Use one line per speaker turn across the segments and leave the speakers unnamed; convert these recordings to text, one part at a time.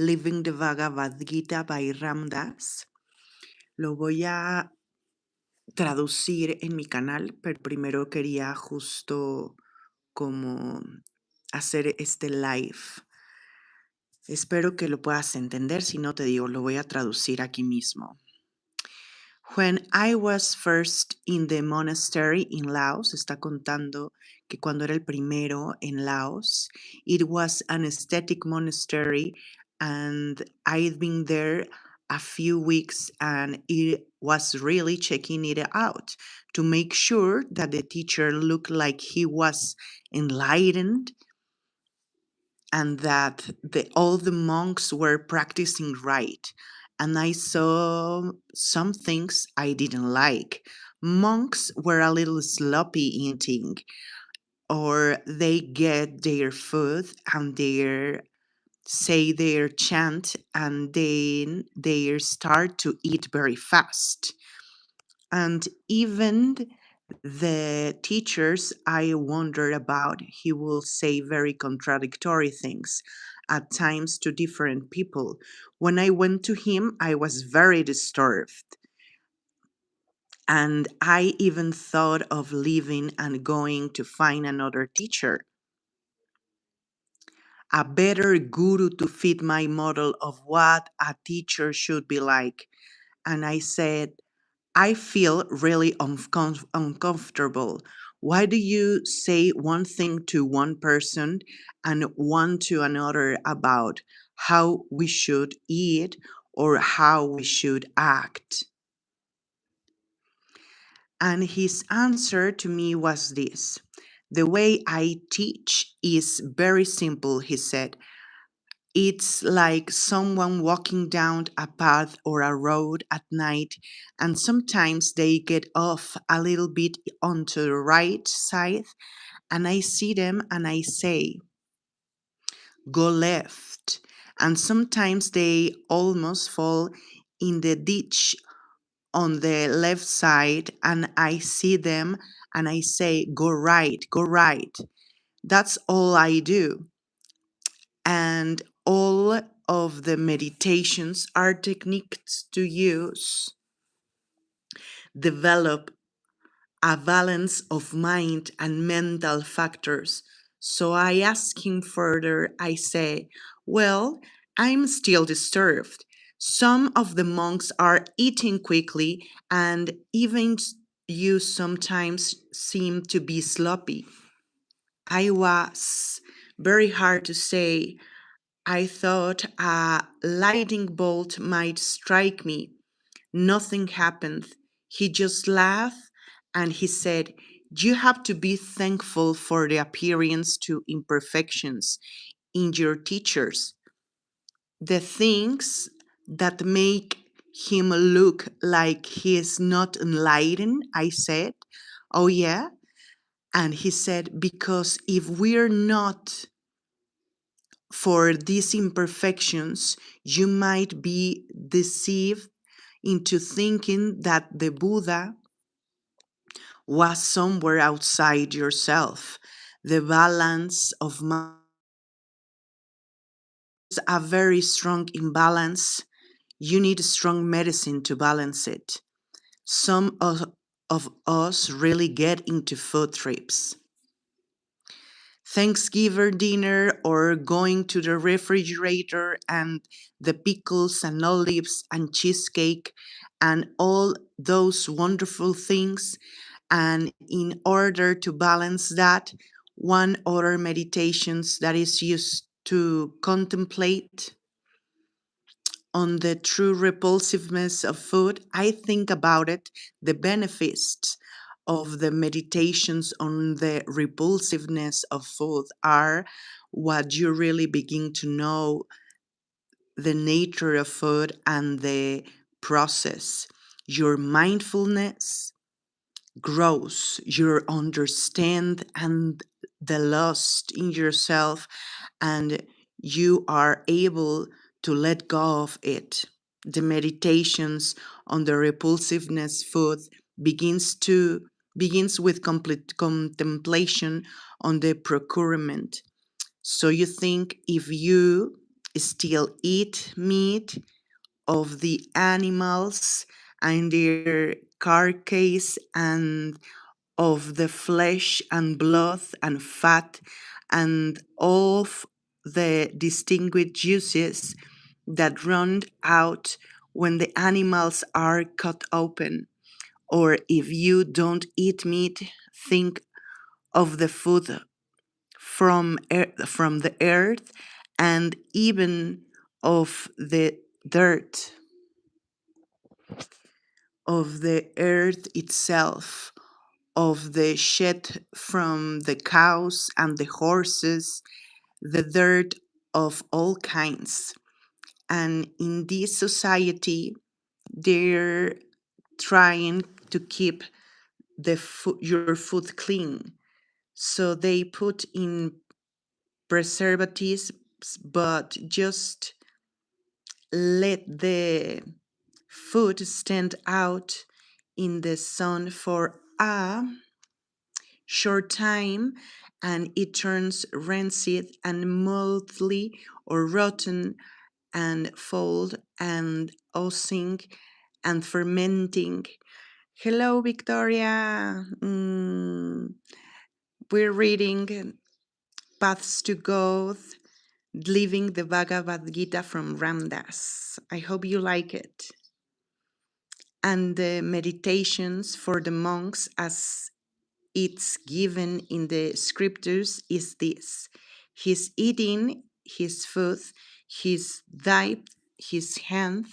Living the Bhagavad Gita by Ram Dass. Lo voy a traducir en mi canal, pero primero quería justo como hacer este live. Espero que lo puedas entender, si no te digo, lo voy a traducir aquí mismo. When I was first in the monastery in Laos, está contando que cuando era el primero en Laos, it was an aesthetic monastery and I'd been there a few weeks and it was really checking it out to make sure that the teacher looked like he was enlightened and that all the monks were practicing right. And I saw some things I didn't like. Monks were a little sloppy eating, or they get their food and they say their chant and then they start to eat very fast. And even the teachers I wondered about, he will say very contradictory things at times to different people. When I went to him, I was very disturbed. And I even thought of leaving and going to find another teacher, a better guru to fit my model of what a teacher should be like. And I said, I feel really uncomfortable. Why do you say one thing to one person and one to another about how we should eat or how we should act? And his answer to me was this: the way I teach is very simple, he said. It's like someone walking down a path or a road at night, and sometimes they get off a little bit onto the right side, and I see them and I say, go left. And sometimes they almost fall in the ditch on the left side, and I see them and I say, go right, go right. That's all I do. And all of the meditations are techniques to use, develop a balance of mind and mental factors. So I ask him further, I say, well, I'm still disturbed. Some of the monks are eating quickly, and even you sometimes seem to be sloppy. I was very hard to say. I thought a lightning bolt might strike me. Nothing happened. He just laughed and he said, you have to be thankful for the appearance to imperfections in your teachers. The things that make him look like he is not enlightened, I said. Oh, yeah? And he said, because if we're not for these imperfections, you might be deceived into thinking that the Buddha was somewhere outside yourself. The balance of mind is a very strong imbalance. You need strong medicine to balance it. Some of us really get into food trips. Thanksgiving dinner or going to the refrigerator and the pickles and olives and cheesecake and all those wonderful things. And in order to balance that, one other meditations that is used to contemplate on the true repulsiveness of food, I think about it, the benefits of the meditations on the repulsiveness of food are what you really begin to know the nature of food and the process. Your mindfulness grows, your understand and the lust in yourself, and you are able to let go of it. The meditations on the repulsiveness food begins with complete contemplation on the procurement. So you think if you still eat meat of the animals and their carcass and of the flesh and blood and fat and of the distinguished juices that run out when the animals are cut open. Or if you don't eat meat, think of the food from the earth and even of the dirt of the earth itself, of the shed from the cows and the horses, the dirt of all kinds. And in this society, they're trying to keep your food clean. So they put in preservatives, but just let the food stand out in the sun for a short time and it turns rancid and moldy or rotten and foul and oozing and fermenting. Hello, Victoria. We're reading Paths to God, Living the Bhagavad Gita from Ramdas. I hope you like it. And the meditations for the monks as it's given in the scriptures is this. He's eating his food, he's dipped his hand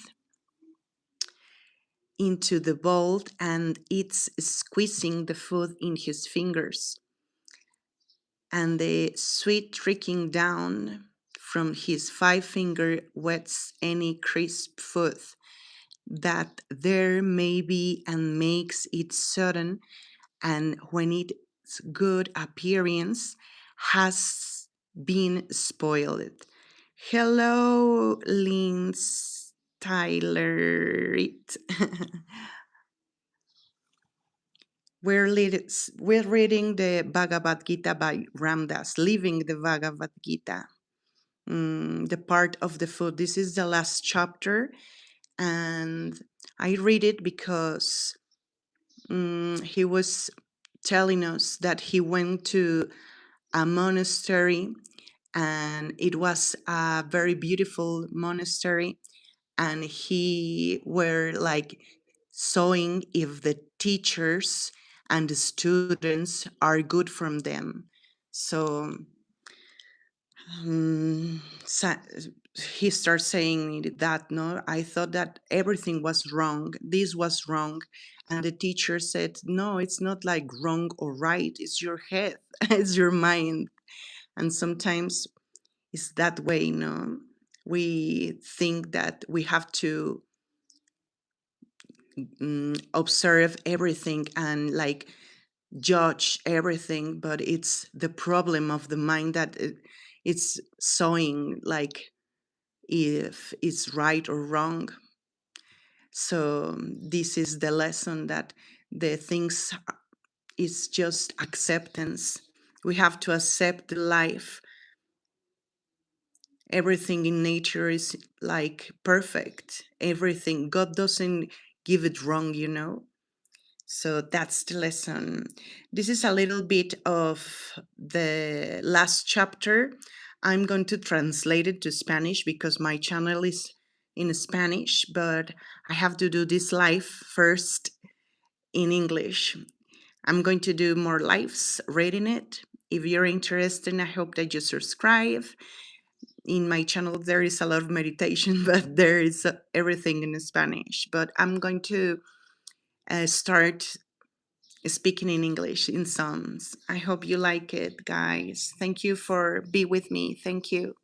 into the bowl and it's squeezing the food in his fingers. And the sweet trickling down from his 5 finger wets any crisp food that there may be and makes it sudden, and when its good appearance has been spoiled. Hello, Linz Tyler. We're reading the Bhagavad Gita by Ramdas, Living the Bhagavad Gita. The part of the food. This is the last chapter, and I read it because he was telling us that he went to a monastery and it was a very beautiful monastery and he were like showing if the teachers and the students are good from them. So sa- he starts saying that, no, I thought that everything was wrong, this was wrong, and the teacher said, no, it's not like wrong or right, it's your head, it's your mind. And sometimes it's that way, no, we think that we have to observe everything and like judge everything, but it's the problem of the mind that it's showing like if it's right or wrong. So this is the lesson that the things is just acceptance. We have to accept the life. Everything in nature is like perfect. Everything. God doesn't give it wrong, you know. So that's the lesson. This is a little bit of the last chapter. I'm going to translate it to Spanish because my channel is in Spanish, but I have to do this live first in English. I'm going to do more lives reading it. If you're interested, I hope that you subscribe. In my channel, there is a lot of meditation, but there is everything in Spanish. But I'm going to start speaking in English in songs. I hope you like it, guys. Thank you for being with me. Thank you.